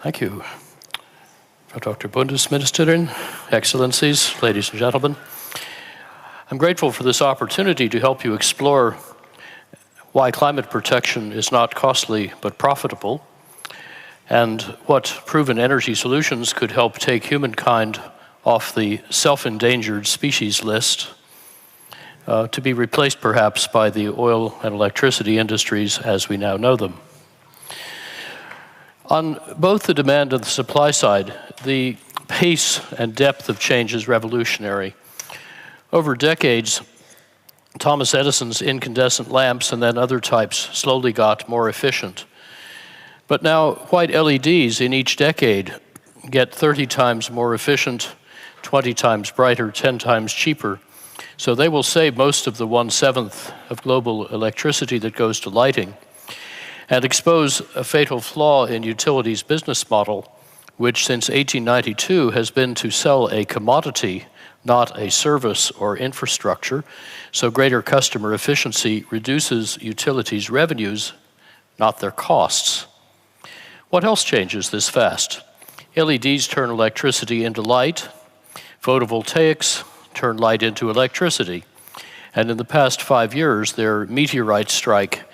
Thank you. Frau Dr. Bundesministerin, Excellencies, ladies and gentlemen. I'm grateful for this opportunity to help you explore why climate protection is not costly but profitable, and what proven energy solutions could help take humankind off the self-endangered species list to be replaced perhaps by the oil and electricity industries as we now know them. On both the demand and the supply side, the pace and depth of change is revolutionary. Over decades, Thomas Edison's incandescent lamps and then other types slowly got more efficient. But now white LEDs in each decade get 30 times more efficient, 20 times brighter, 10 times cheaper. So they will save most of the 1/7 of global electricity that goes to lighting and expose a fatal flaw in utilities' business model, which since 1892 has been to sell a commodity, not a service or infrastructure. So greater customer efficiency reduces utilities' revenues, not their costs. What else changes this fast? LEDs turn electricity into light. Photovoltaics turn light into electricity. And in the past 5 years, their meteorite strike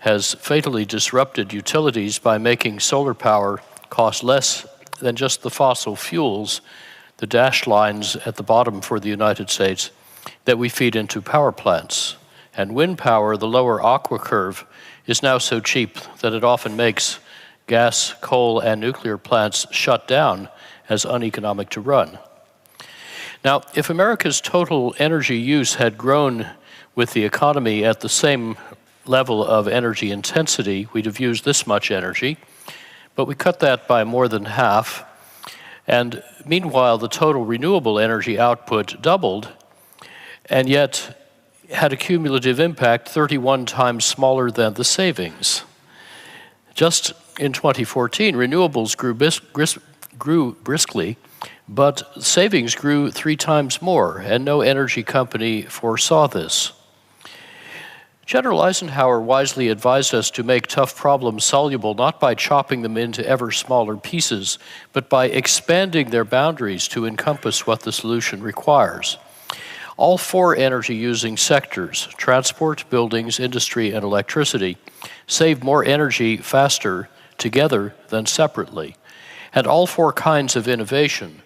has fatally disrupted utilities by making solar power cost less than just the fossil fuels, the dashed lines at the bottom for the United States, that we feed into power plants. And wind power, the lower aqua curve, is now so cheap that it often makes gas, coal, and nuclear plants shut down as uneconomic to run. Now, if America's total energy use had grown with the economy at the same level of energy intensity, we'd have used this much energy, but we cut that by more than half. And meanwhile, the total renewable energy output doubled, and yet had a cumulative impact 31 times smaller than the savings. Just in 2014, renewables grew briskly, but savings grew 3 times more, and no energy company foresaw this. General Eisenhower wisely advised us to make tough problems soluble not by chopping them into ever smaller pieces, but by expanding their boundaries to encompass what the solution requires. All 4 energy-using sectors, transport, buildings, industry, and electricity, save more energy faster together than separately. And all 4 kinds of innovation,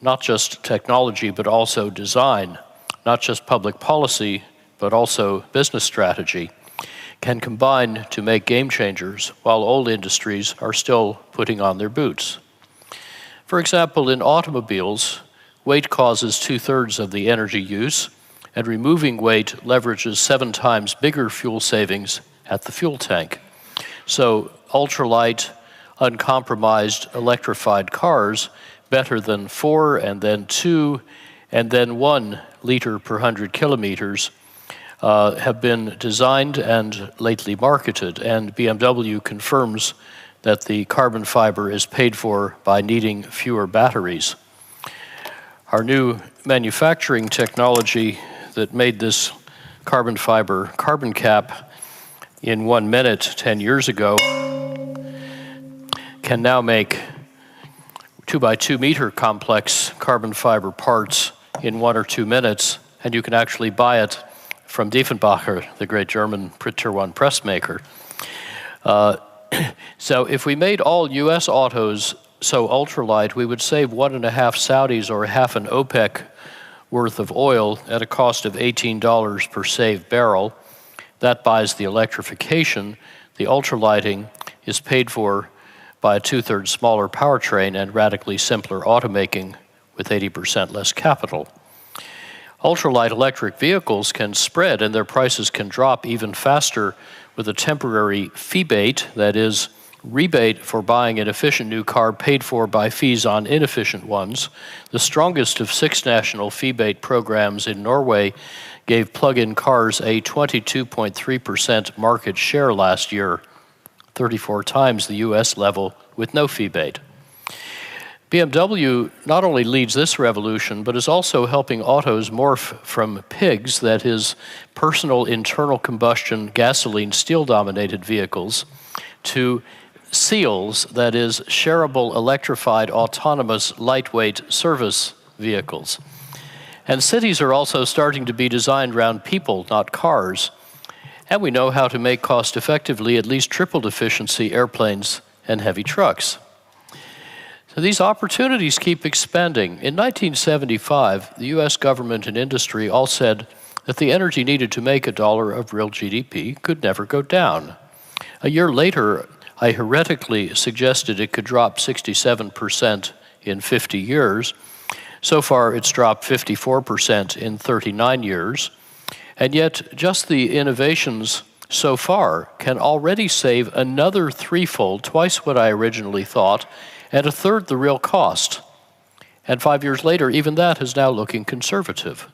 not just technology, but also design, not just public policy, but also business strategy, can combine to make game changers while old industries are still putting on their boots. For example, in automobiles, weight causes 2/3 of the energy use, and removing weight leverages 7 times bigger fuel savings at the fuel tank. So ultralight, uncompromised electrified cars, better than 4 and then 2 and then 1 liter per 100 kilometers, have been designed and lately marketed, and BMW confirms that the carbon fiber is paid for by needing fewer batteries. Our new manufacturing technology that made this carbon fiber carbon cap in 1 minute 10 years ago can now make 2x2 meter complex carbon fiber parts in 1 or 2 minutes, and you can actually buy it from Diefenbacher, the great German Tier 1 press maker. So if we made all US autos so ultralight, we would save 1.5 Saudis or half an OPEC worth of oil at a cost of $18 per saved barrel. That buys the electrification. The ultralighting is paid for by a 2/3 smaller powertrain and radically simpler automaking with 80% less capital. Ultralight electric vehicles can spread and their prices can drop even faster with a temporary feebate, that is, rebate for buying an efficient new car paid for by fees on inefficient ones. The strongest of 6 national feebate programs in Norway gave plug-in cars a 22.3% market share last year, 34 times the US level with no feebate. BMW not only leads this revolution, but is also helping autos morph from pigs, that is, personal internal combustion gasoline steel-dominated vehicles, to SEALs, that is, shareable electrified autonomous lightweight service vehicles. And cities are also starting to be designed around people, not cars. And we know how to make cost-effectively at least tripled efficiency airplanes and heavy trucks. So these opportunities keep expanding. In 1975, the US government and industry all said that the energy needed to make $1 of real GDP could never go down. A year later, I heretically suggested it could drop 67% in 50 years. So far, it's dropped 54% in 39 years. And yet, just the innovations so far can already save another threefold, twice what I originally thought, and a third the real cost. And 5 years later, even that is now looking conservative.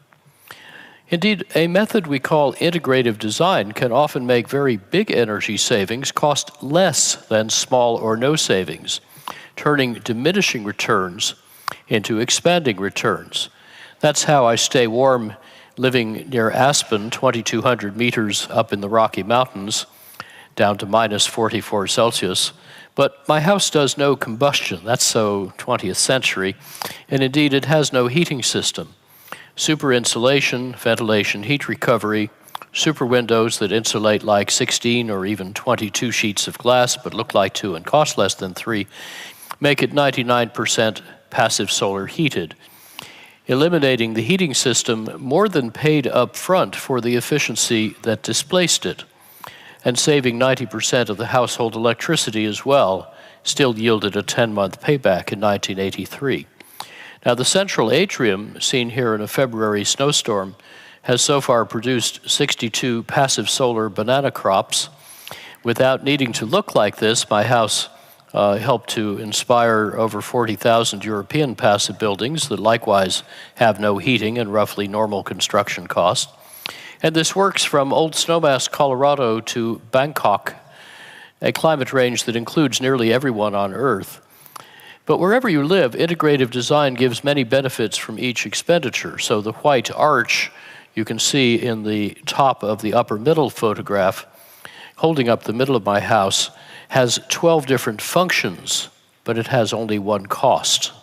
Indeed, a method we call integrative design can often make very big energy savings cost less than small or no savings, turning diminishing returns into expanding returns. That's how I stay warm living near Aspen, 2,200 meters up in the Rocky Mountains, down to minus 44 Celsius. But my house does no combustion. That's so 20th century. And indeed, it has no heating system. Super insulation, ventilation, heat recovery, super windows that insulate like 16 or even 22 sheets of glass but look like 2 and cost less than 3, make it 99% passive solar heated, eliminating the heating system more than paid up front for the efficiency that displaced it, and saving 90% of the household electricity as well, still yielded a 10-month payback in 1983. Now, the central atrium, seen here in a February snowstorm, has so far produced 62 passive solar banana crops. Without needing to look like this, my house helped to inspire over 40,000 European passive buildings that likewise have no heating and roughly normal construction cost. And this works from Old Snowmass, Colorado to Bangkok, a climate range that includes nearly everyone on Earth. But wherever you live, integrative design gives many benefits from each expenditure. So the white arch you can see in the top of the upper middle photograph, holding up the middle of my house, has 12 different functions, but it has only one cost.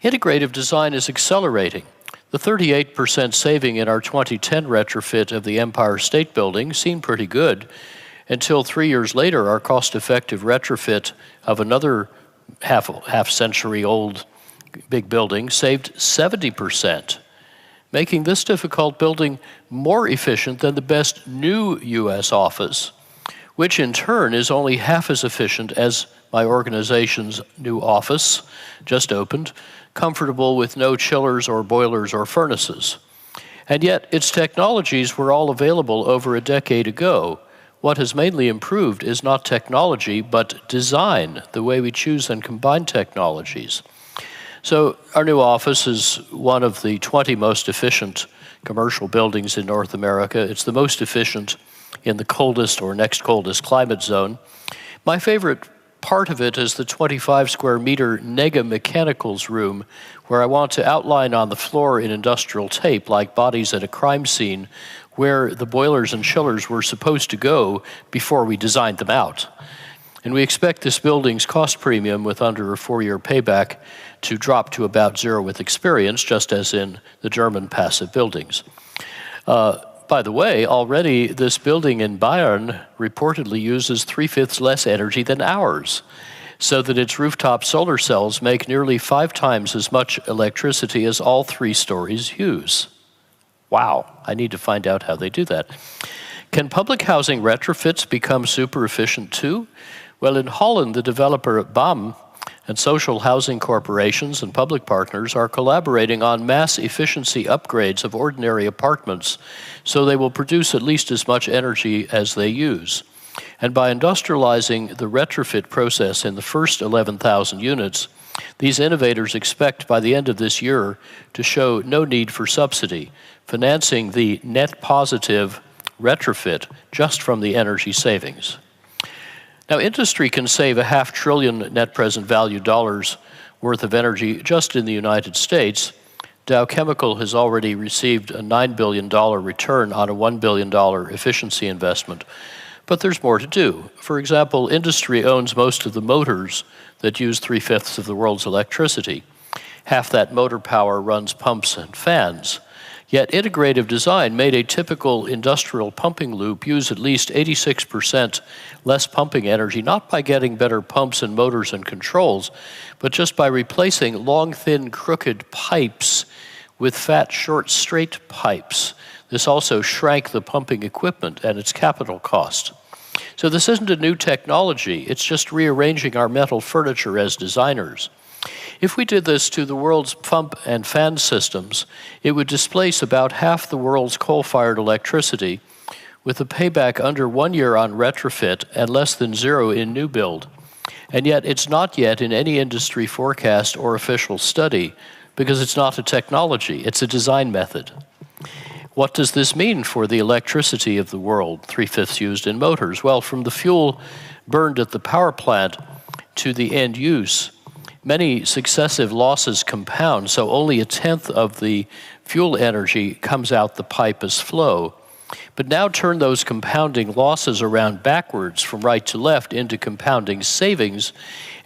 Integrative design is accelerating. The 38% saving in our 2010 retrofit of the Empire State Building seemed pretty good until 3 years later, our cost-effective retrofit of another half-century-old big building saved 70%, making this difficult building more efficient than the best new U.S. office, which in turn is only half as efficient as my organization's new office, just opened, comfortable with no chillers or boilers or furnaces. And yet its technologies were all available over a decade ago. What has mainly improved is not technology, but design, the way we choose and combine technologies. So our new office is one of the 20 most efficient commercial buildings in North America. It's the most efficient in the coldest or next coldest climate zone. My favorite part of it is the 25 square meter Nega Mechanicals room, where I want to outline on the floor in industrial tape, like bodies at a crime scene, where the boilers and chillers were supposed to go before we designed them out. And we expect this building's cost premium with under a 4-year payback to drop to about zero with experience, just as in the German passive buildings. By the way, already this building in Bayern reportedly uses 3/5 less energy than ours, so that its rooftop solar cells make nearly 5 times as much electricity as all 3 stories use. Wow, I need to find out how they do that. Can public housing retrofits become super efficient too? Well, in Holland, the developer BAM and social housing corporations and public partners are collaborating on mass efficiency upgrades of ordinary apartments so they will produce at least as much energy as they use. And by industrializing the retrofit process in the first 11,000 units, these innovators expect by the end of this year to show no need for subsidy, financing the net positive retrofit just from the energy savings. Now, industry can save $500 billion net present value dollars worth of energy just in the United States. Dow Chemical has already received a $9 billion return on a $1 billion efficiency investment. But there's more to do. For example, industry owns most of the motors that use 3/5 of the world's electricity. Half that motor power runs pumps and fans. Yet integrative design made a typical industrial pumping loop use at least 86% less pumping energy, not by getting better pumps and motors and controls, but just by replacing long, thin, crooked pipes with fat, short, straight pipes. This also shrank the pumping equipment and its capital cost. So this isn't a new technology, it's just rearranging our metal furniture as designers. If we did this to the world's pump and fan systems, it would displace about half the world's coal-fired electricity, with a payback under 1 year on retrofit and less than 0 in new build. And yet it's not yet in any industry forecast or official study, because it's not a technology, it's a design method. What does this mean for the electricity of the world, 3/5 used in motors? Well, from the fuel burned at the power plant to the end use, many successive losses compound, so only 1/10 of the fuel energy comes out the pipe as flow. But now turn those compounding losses around backwards from right to left into compounding savings,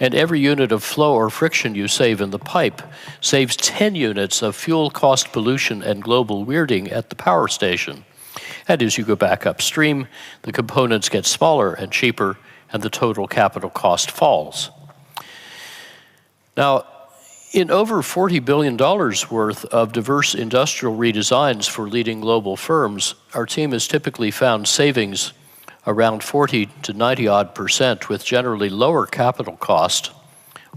and every unit of flow or friction you save in the pipe saves 10 units of fuel cost pollution and global weirding at the power station. And as you go back upstream, the components get smaller and cheaper, and the total capital cost falls. Now, in over $40 billion worth of diverse industrial redesigns for leading global firms, our team has typically found savings around 40 to 90% with generally lower capital cost,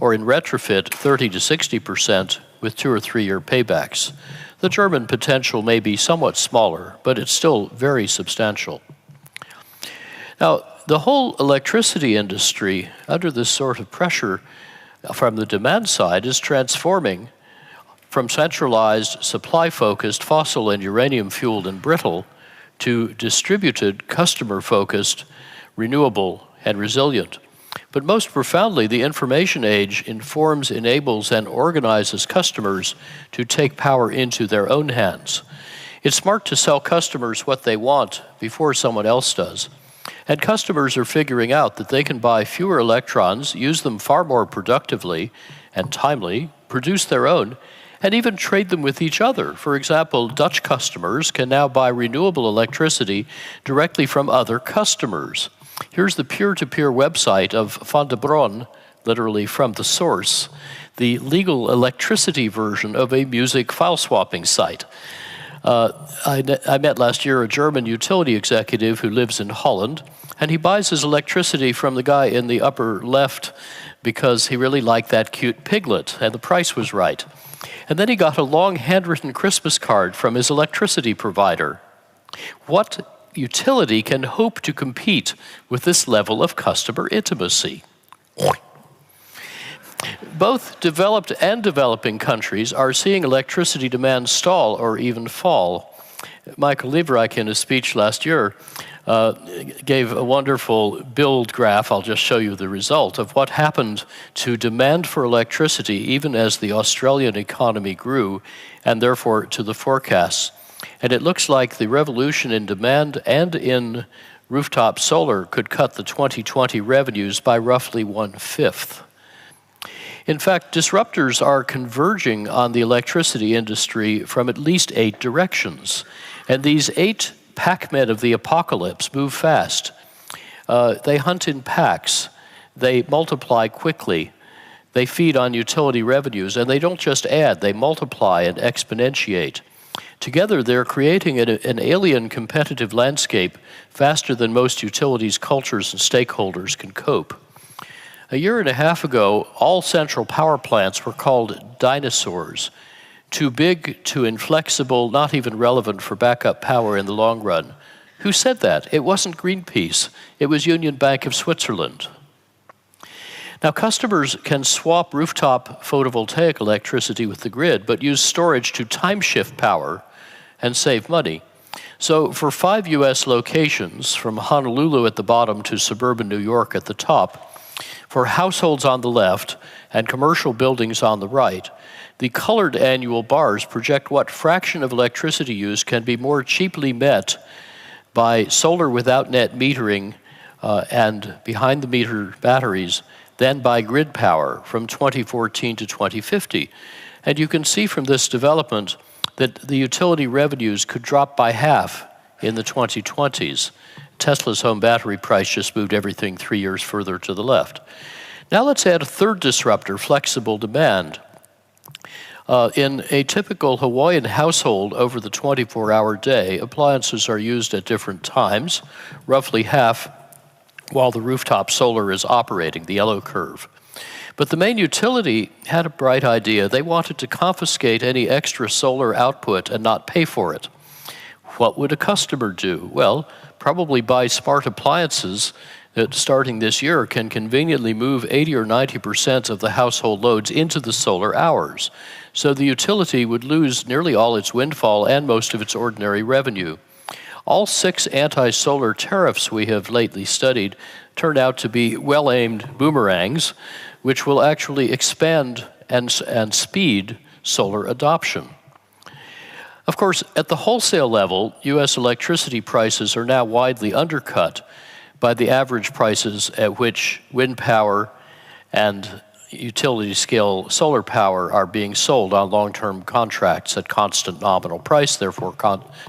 or in retrofit, 30 to 60% with 2 or 3 year paybacks. The German potential may be somewhat smaller, but it's still very substantial. Now, the whole electricity industry, under this sort of pressure from the demand side, is transforming from centralized, supply-focused, fossil and uranium-fueled and brittle to distributed, customer-focused, renewable, and resilient. But most profoundly, the information age informs, enables, and organizes customers to take power into their own hands. It's smart to sell customers what they want before someone else does. And customers are figuring out that they can buy fewer electrons, use them far more productively and timely, produce their own, and even trade them with each other. For example, Dutch customers can now buy renewable electricity directly from other customers. Here's the peer-to-peer website of Van de Bron, literally from the source, the legal electricity version of a music file swapping site. I met last year a German utility executive who lives in Holland, and he buys his electricity from the guy in the upper left because he really liked that cute piglet, and the price was right. And then he got a long handwritten Christmas card from his electricity provider. What utility can hope to compete with this level of customer intimacy? Both developed and developing countries are seeing electricity demand stall or even fall. Michael Lieberich, in his speech last year, gave a wonderful build graph. I'll just show you the result of what happened to demand for electricity even as the Australian economy grew, and therefore to the forecasts. And it looks like the revolution in demand and in rooftop solar could cut the 2020 revenues by roughly 1/5. In fact, disruptors are converging on the electricity industry from at least 8 directions. And these 8 pack-men of the apocalypse move fast. They hunt in packs. They multiply quickly. They feed on utility revenues. And they don't just add, they multiply and exponentiate. Together, they're creating an alien competitive landscape faster than most utilities, cultures, and stakeholders can cope. A year and a half ago, all central power plants were called dinosaurs. Too big, too inflexible, not even relevant for backup power in the long run. Who said that? It wasn't Greenpeace. It was Union Bank of Switzerland. Now, customers can swap rooftop photovoltaic electricity with the grid, but use storage to time shift power and save money. So for 5 US locations, from Honolulu at the bottom to suburban New York at the top, for households on the left and commercial buildings on the right, the colored annual bars project what fraction of electricity use can be more cheaply met by solar without net metering and behind-the-meter batteries than by grid power from 2014 to 2050. And you can see from this development that the utility revenues could drop by half in the 2020s. Tesla's home battery price just moved everything 3 years further to the left. Now let's add a third disruptor, flexible demand. In a typical Hawaiian household over the 24-hour day, appliances are used at different times, roughly half while the rooftop solar is operating, the yellow curve. But the main utility had a bright idea. They wanted to confiscate any extra solar output and not pay for it. What would a customer do? Well, probably buy smart appliances that, starting this year, can conveniently move 80 or 90% of the household loads into the solar hours. So the utility would lose nearly all its windfall and most of its ordinary revenue. All 6 anti-solar tariffs we have lately studied turned out to be well-aimed boomerangs, which will actually expand and speed solar adoption. Of course, at the wholesale level, U.S. electricity prices are now widely undercut by the average prices at which wind power and utility-scale solar power are being sold on long-term contracts at constant nominal price, therefore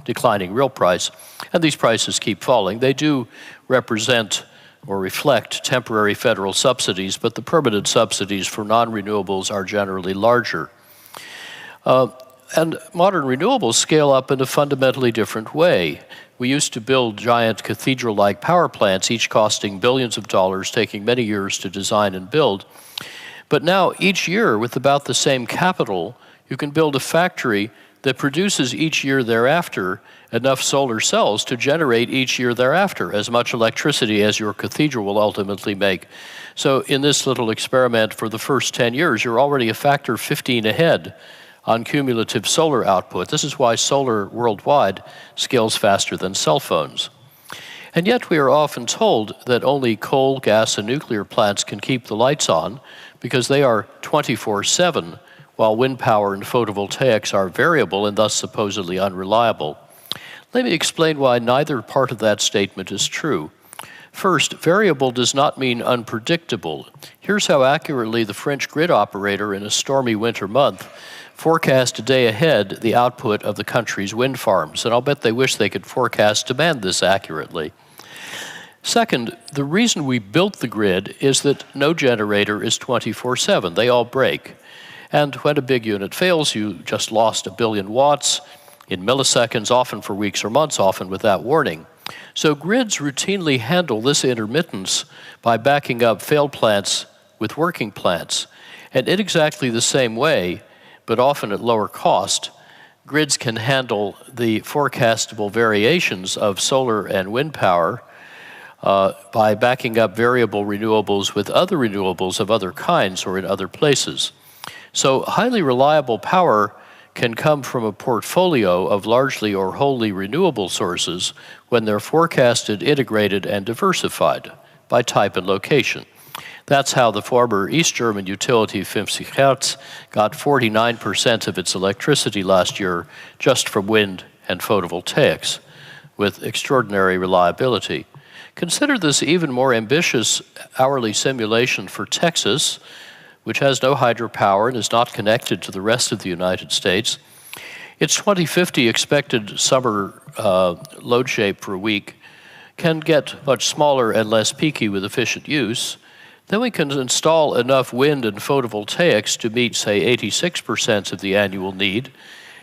declining real price, and these prices keep falling. They do represent or reflect temporary federal subsidies, but the permanent subsidies for non-renewables are generally larger. And modern renewables scale up in a fundamentally different way. We used to build giant cathedral-like power plants, each costing billions of dollars, taking many years to design and build. But now, each year, with about the same capital, you can build a factory that produces each year thereafter enough solar cells to generate each year thereafter as much electricity as your cathedral will ultimately make. So in this little experiment, for the first 10 years, you're already a factor 15 ahead on cumulative solar output. This is why solar worldwide scales faster than cell phones. And yet we are often told that only coal, gas, and nuclear plants can keep the lights on because they are 24/7, while wind power and photovoltaics are variable and thus supposedly unreliable. Let me explain why neither part of that statement is true. First, variable does not mean unpredictable. Here's how accurately the French grid operator in a stormy winter month forecast a day ahead the output of the country's wind farms, and I'll bet they wish they could forecast demand this accurately. Second, the reason we built the grid is that no generator is 24/7. They all break. And when a big unit fails, you just lost 1 billion watts in milliseconds, often for weeks or months, often without warning. So grids routinely handle this intermittence by backing up failed plants with working plants. And in exactly the same way, but often at lower cost, grids can handle the forecastable variations of solar and wind power by backing up variable renewables with other renewables of other kinds or in other places. So highly reliable power can come from a portfolio of largely or wholly renewable sources when they're forecasted, integrated, and diversified by type and location. That's how the former East German utility 50 Hertz got 49% of its electricity last year just from wind and photovoltaics with extraordinary reliability. Consider this even more ambitious hourly simulation for Texas, which has no hydropower and is not connected to the rest of the United States. Its 2050 expected summer load shape for a week can get much smaller and less peaky with efficient use. Then we can install enough wind and photovoltaics to meet, say, 86% of the annual need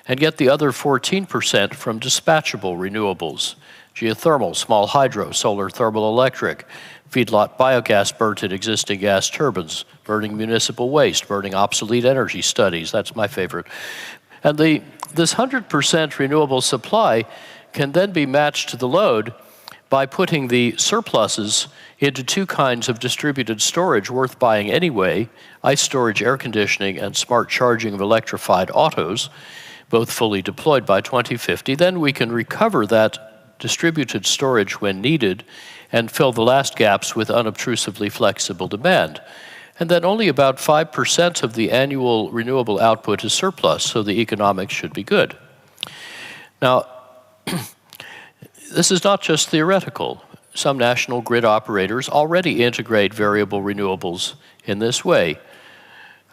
and get the other 14% from dispatchable renewables: geothermal, small hydro, solar thermal electric, feedlot biogas burnt in existing gas turbines, burning municipal waste, burning obsolete energy studies. That's my favorite. And this 100% renewable supply can then be matched to the load by putting the surpluses into 2 kinds of distributed storage worth buying anyway: ice storage, air conditioning, and smart charging of electrified autos, both fully deployed by 2050. Then we can recover that distributed storage when needed and fill the last gaps with unobtrusively flexible demand. And then only about 5% of the annual renewable output is surplus, so the economics should be good. Now, this is not just theoretical. some national grid operators already integrate variable renewables in this way.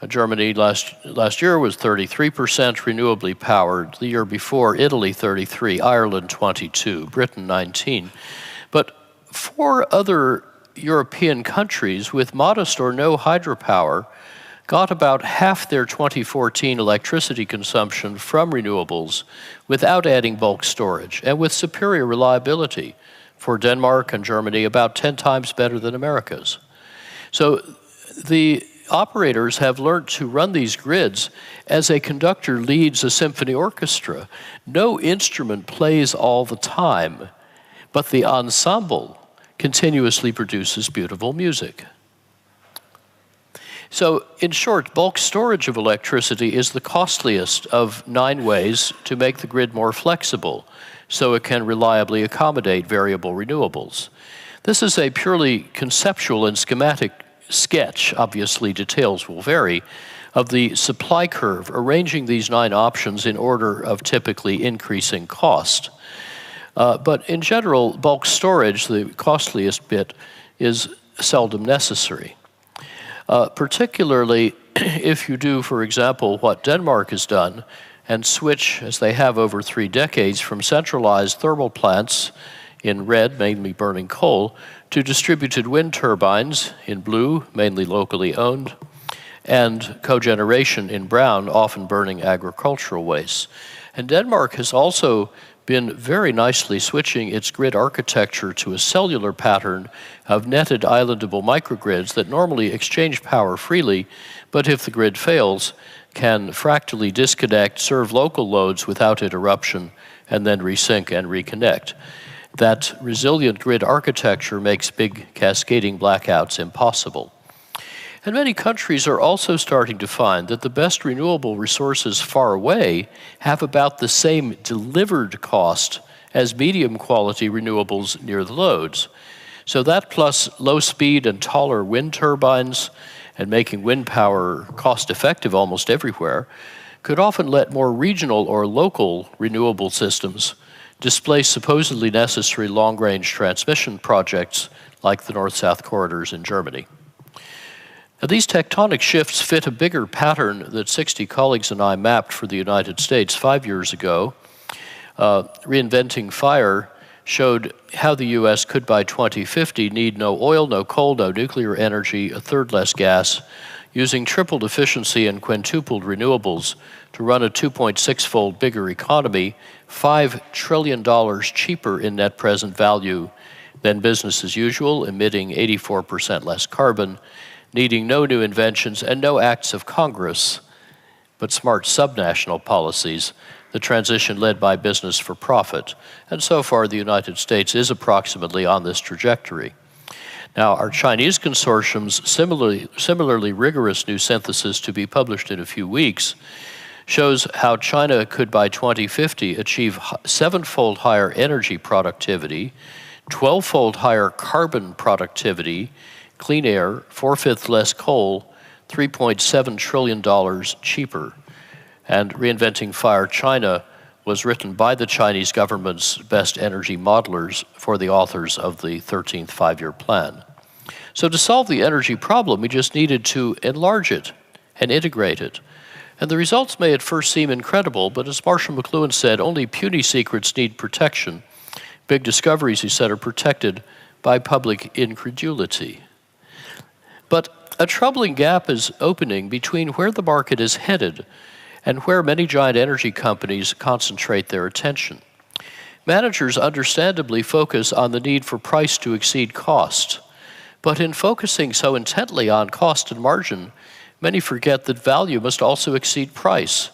Germany last year was 33% renewably powered. The year before, Italy 33%, Ireland 22%, Britain 19%. But 4 other European countries with modest or no hydropower got about half their 2014 electricity consumption from renewables without adding bulk storage and with superior reliability. For Denmark and Germany, about 10 times better than America's. So the operators have learned to run these grids as a conductor leads a symphony orchestra. No instrument plays all the time, but the ensemble continuously produces beautiful music. So, in short, bulk storage of electricity is the costliest of 9 ways to make the grid more flexible, so it can reliably accommodate variable renewables. This is a purely conceptual and schematic sketch, obviously details will vary, of the supply curve, arranging these 9 options in order of typically increasing cost. But in general, bulk storage, the costliest bit, is seldom necessary. Particularly if you do, for example, what Denmark has done and switch, as they have over 3 decades, from centralized thermal plants in red, mainly burning coal, to distributed wind turbines in blue, mainly locally owned, and cogeneration in brown, often burning agricultural wastes. And Denmark has also been very nicely switching its grid architecture to a cellular pattern of netted islandable microgrids that normally exchange power freely, but if the grid fails, can fractally disconnect, serve local loads without interruption, and then resync and reconnect. That resilient grid architecture makes big cascading blackouts impossible. And many countries are also starting to find that the best renewable resources far away have about the same delivered cost as medium quality renewables near the loads. So that plus low speed and taller wind turbines and making wind power cost effective almost everywhere could often let more regional or local renewable systems displace supposedly necessary long-range transmission projects like the North-South corridors in Germany. Now, these tectonic shifts fit a bigger pattern that 60 colleagues and I mapped for the United States 5 years ago. Reinventing Fire showed how the U.S. could, by 2050, need no oil, no coal, no nuclear energy, 1/3 less gas, using tripled efficiency and quintupled renewables to run a 2.6-fold bigger economy, $5 trillion cheaper in net present value than business as usual, emitting 84% less carbon, needing no new inventions and no acts of Congress, but smart subnational policies, the transition led by business for profit. And so far, the United States is approximately on this trajectory. Now, our Chinese consortium's similarly rigorous new synthesis, to be published in a few weeks, shows how China could, by 2050, achieve 7-fold higher energy productivity, 12-fold higher carbon productivity, clean air, 4/5 less coal, $3.7 trillion cheaper. And Reinventing Fire China was written by the Chinese government's best energy modelers for the authors of the 13th five-year plan. So to solve the energy problem, we just needed to enlarge it and integrate it. And the results may at first seem incredible, but as Marshall McLuhan said, only puny secrets need protection. Big discoveries, he said, are protected by public incredulity. But a troubling gap is opening between where the market is headed and where many giant energy companies concentrate their attention. Managers understandably focus on the need for price to exceed cost, but in focusing so intently on cost and margin, many forget that value must also exceed price.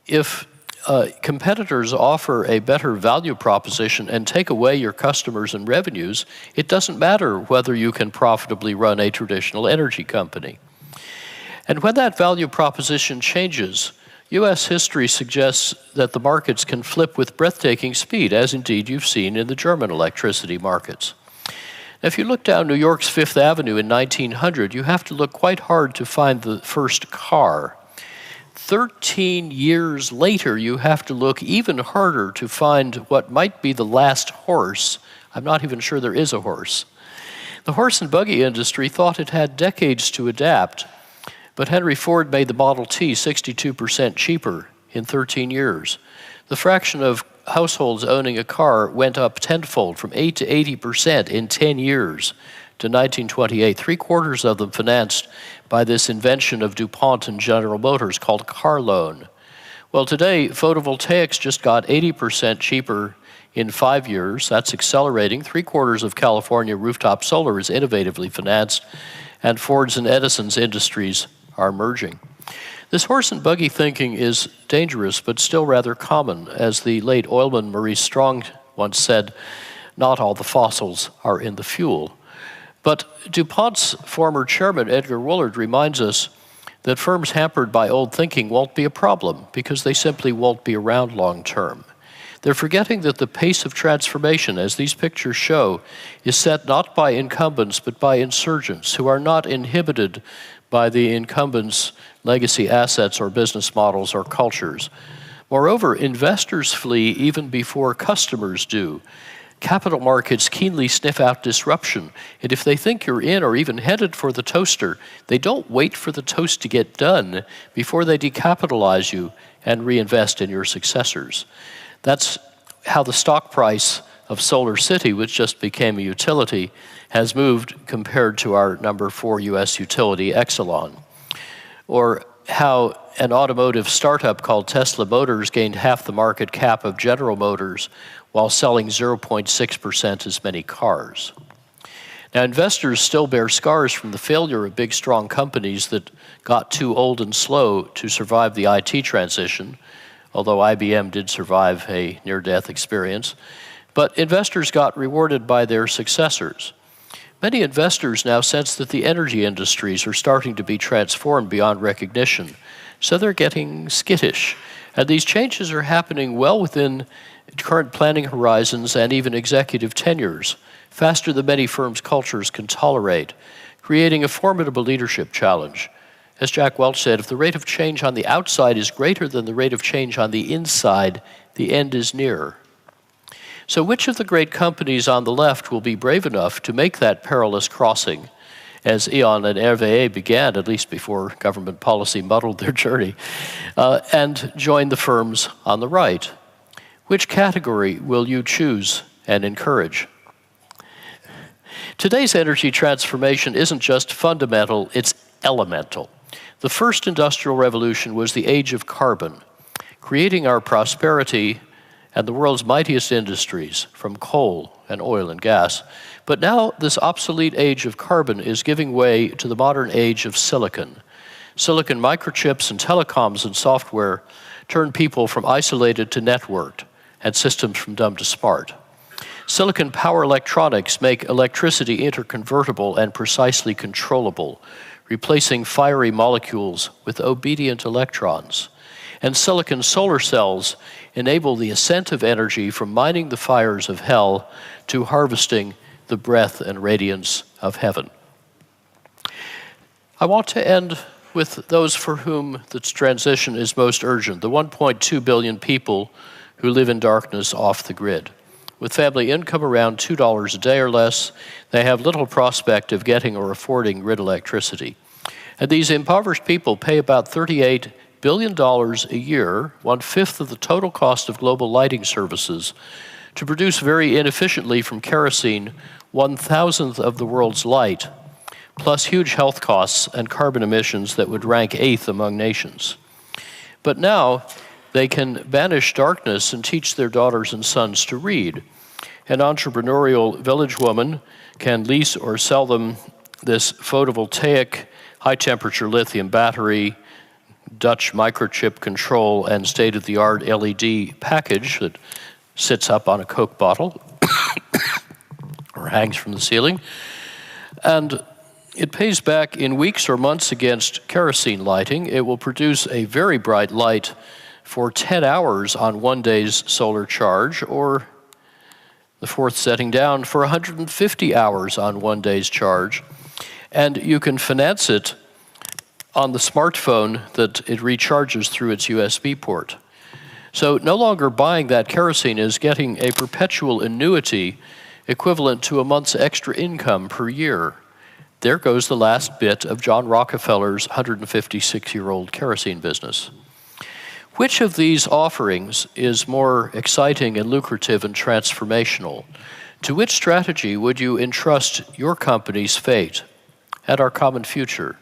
If competitors offer a better value proposition and take away your customers and revenues, it doesn't matter whether you can profitably run a traditional energy company. And when that value proposition changes, U.S. history suggests that the markets can flip with breathtaking speed, as indeed you've seen in the German electricity markets. Now, if you look down New York's Fifth Avenue in 1900, you have to look quite hard to find the first car. 13 years later, you have to look even harder to find what might be the last horse I'm not even sure there is a horse. The horse and buggy industry thought it had decades to adapt, but Henry Ford made the Model T 62% cheaper in 13 years. The fraction of households owning a car went up tenfold, from 8 to 80% in 10 years to 1928, 3/4 of them financed by this invention of DuPont and General Motors called car loan. Well, today, photovoltaics just got 80% cheaper in 5 years. That's accelerating. 3/4 of California rooftop solar is innovatively financed, and Ford's and Edison's industries are merging. This horse and buggy thinking is dangerous, but still rather common. As the late oilman Maurice Strong once said, not all the fossils are in the fuel. But DuPont's former chairman, Edgar Woolard, reminds us that firms hampered by old thinking won't be a problem because they simply won't be around long term. They're forgetting that the pace of transformation, as these pictures show, is set not by incumbents but by insurgents who are not inhibited by the incumbents' legacy assets or business models or cultures. Moreover, investors flee even before customers do. Capital markets keenly sniff out disruption, and if they think you're in or even headed for the toaster, they don't wait for the toast to get done before they decapitalize you and reinvest in your successors. That's how the stock price of Solar City, which just became a utility, has moved compared to our number 4 U.S. utility, Exelon. Or how an automotive startup called Tesla Motors gained half the market cap of General Motors while selling 0.6% as many cars. Now, investors still bear scars from the failure of big, strong companies that got too old and slow to survive the IT transition, although IBM did survive a near-death experience. But investors got rewarded by their successors. Many investors now sense that the energy industries are starting to be transformed beyond recognition, so they're getting skittish. And these changes are happening well within current planning horizons and even executive tenures, faster than many firms' cultures can tolerate, creating a formidable leadership challenge. As Jack Welch said, if the rate of change on the outside is greater than the rate of change on the inside, the end is near. So which of the great companies on the left will be brave enough to make that perilous crossing, as E.ON and RWE began, at least before government policy muddled their journey, and join the firms on the right? Which category will you choose and encourage? Today's energy transformation isn't just fundamental, it's elemental. The first industrial revolution was the age of carbon, creating our prosperity and the world's mightiest industries, from coal and oil and gas. But now this obsolete age of carbon is giving way to the modern age of silicon. Silicon microchips and telecoms and software turn people from isolated to networked, and systems from dumb to smart. Silicon power electronics make electricity interconvertible and precisely controllable, replacing fiery molecules with obedient electrons. And silicon solar cells enable the ascent of energy from mining the fires of hell to harvesting the breath and radiance of heaven. I want to end with those for whom this transition is most urgent, the 1.2 billion people who live in darkness off the grid. With family income around $2 a day or less, they have little prospect of getting or affording grid electricity. And these impoverished people pay about $38 billion a year, 1/5 of the total cost of global lighting services, to produce very inefficiently from kerosene 1/1000th of the world's light, plus huge health costs and carbon emissions that would rank 8th among nations. But now they can banish darkness and teach their daughters and sons to read. An entrepreneurial village woman can lease or sell them this photovoltaic, high-temperature lithium battery, Dutch microchip control, and state-of-the-art LED package that sits up on a Coke bottle or hangs from the ceiling. And it pays back in weeks or months against kerosene lighting. It will produce a very bright light for 10 hours on one day's solar charge, or the fourth setting down for 150 hours on one day's charge. And you can finance it on the smartphone that it recharges through its USB port. So no longer buying that kerosene is getting a perpetual annuity equivalent to a month's extra income per year. There goes the last bit of John Rockefeller's 156-year-old kerosene business. Which of these offerings is more exciting and lucrative and transformational? To which strategy would you entrust your company's fate and our common future?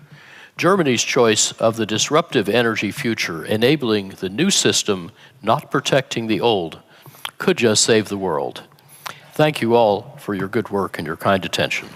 Germany's choice of the disruptive energy future, enabling the new system, not protecting the old, could just save the world. Thank you all for your good work and your kind attention.